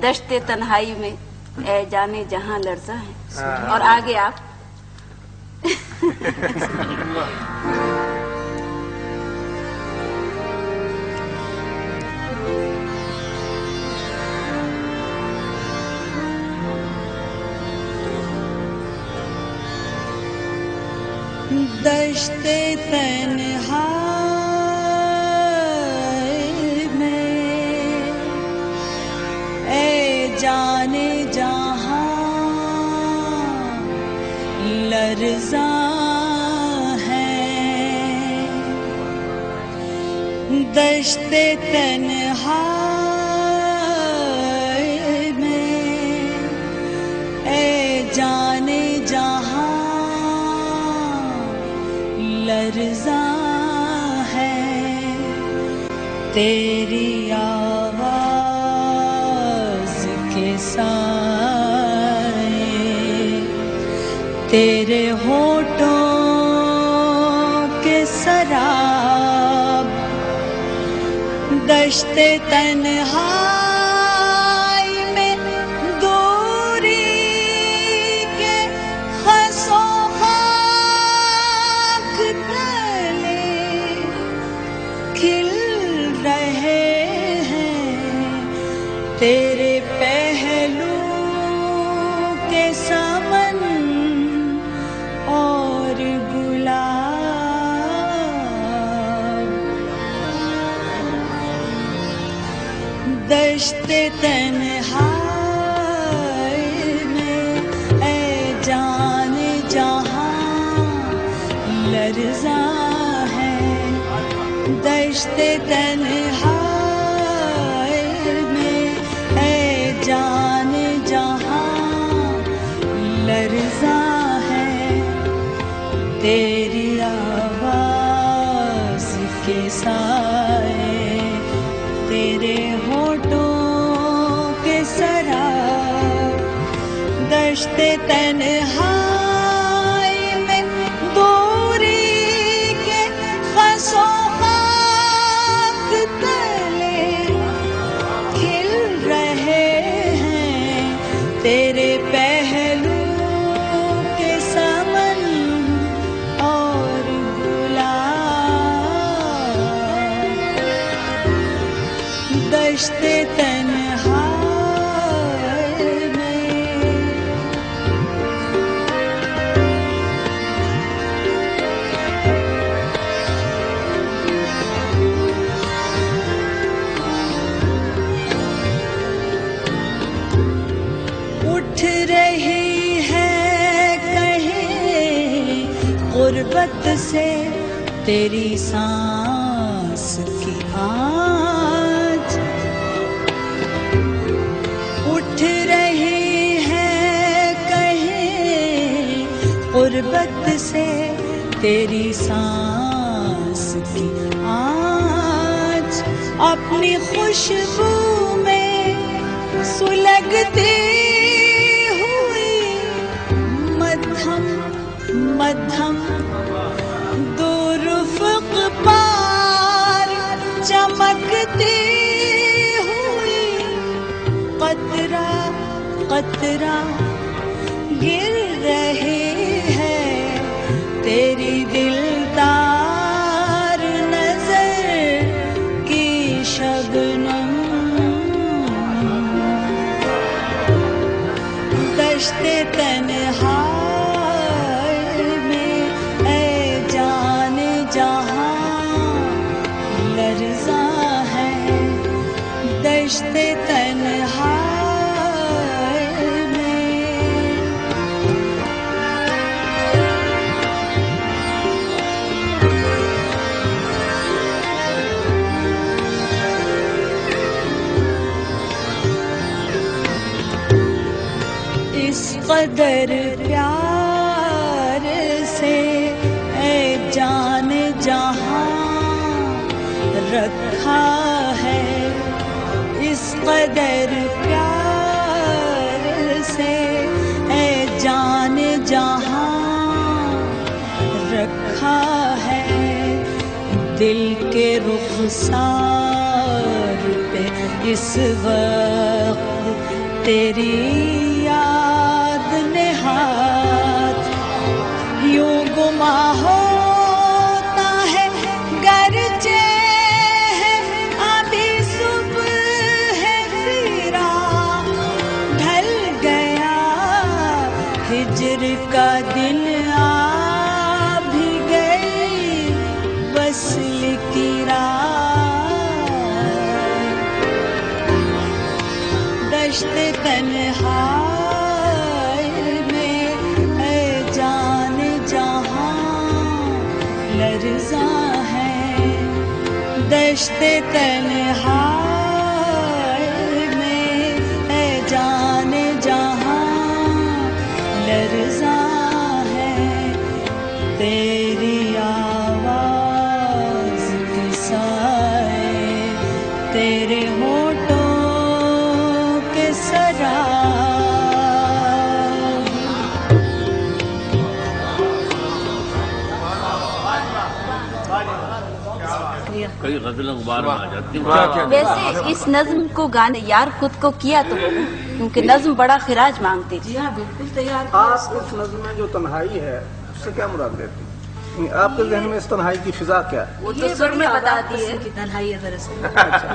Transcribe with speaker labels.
Speaker 1: दश्ते तन्हाई में ए जाने जहां लर्जा है। और आगे आप
Speaker 2: दश्ते तन्हाई में ए जाने जहां लर्जा है। दश्ते तन्हाई में ए जाने जहां लर्जा है। तेरी आवाज के साए तेरे होठों के शराब दश्ते तन्हाई में दूरी के खसों खाक तले खिल रहे हैं तेरे पहलू के समन और गुलाब। दश्ते तन्हाई में ए जाने जहां लर्जा है। दश्ते तन्हाई में ए जाने जहां लर्जा है। तेरी आवाज के साए तेरे होठों के शराब दश्ते तन्हाई में दूरी के खसों खाक तले खिल रहे हैं तेरे पहलू के समन और गुलाब। दश्ते तन्हाई में उठ रही है कहीं गुर्बत से तेरी सांस की आँच। उठ रही है कहीं गुर्बत से तेरी सांस की आँच। अपनी खुशबू में सुलगती हुई मध्यम मध्यम दुर्फ़क़ पार चमकती हुई कतरा कतरा गिर रहे हैं तेरी दिलदार नजर की शबनम। दश्ते तन्हाई में ए जाने जहां लर्जा है। दश्ते तन्हाई में इस कदर प्यार से ए जाने जहां रखा है। इस कदर प्यार से ए जाने जहां रखा है। दिल के रुखसार पे इस वक्त तेरी याद ने हाथ यूं गुमा होता है, गरजे है अभी सुबह है फिरा, ढल गया हिजर का दिन, आ भी गई वस्ल की दश्त तन्हाई में ऐ जान जहां लर्ज़ा है, दश्त तन्हाई में ऐ जान जहां लर्ज़ा है, तेरी आवाज़ के साए तेरे होठों
Speaker 3: कई गजलें गुबार में आ जाती हैं।
Speaker 1: वैसे इस नज्म को गाने यार खुद को किया तो होगा, क्योंकि नज्म बड़ा खिराज मांगती थी।
Speaker 4: हाँ बिल्कुल तैयार।
Speaker 5: आप इस नज्म में जो तन्हाई है उससे क्या मुराद लेती हैं? आपके जहन में इस तन्हाई की फिजा क्या है?
Speaker 1: वो तो सुर में बता दी है
Speaker 4: की तन्हाई है दरअसल।
Speaker 5: अच्छा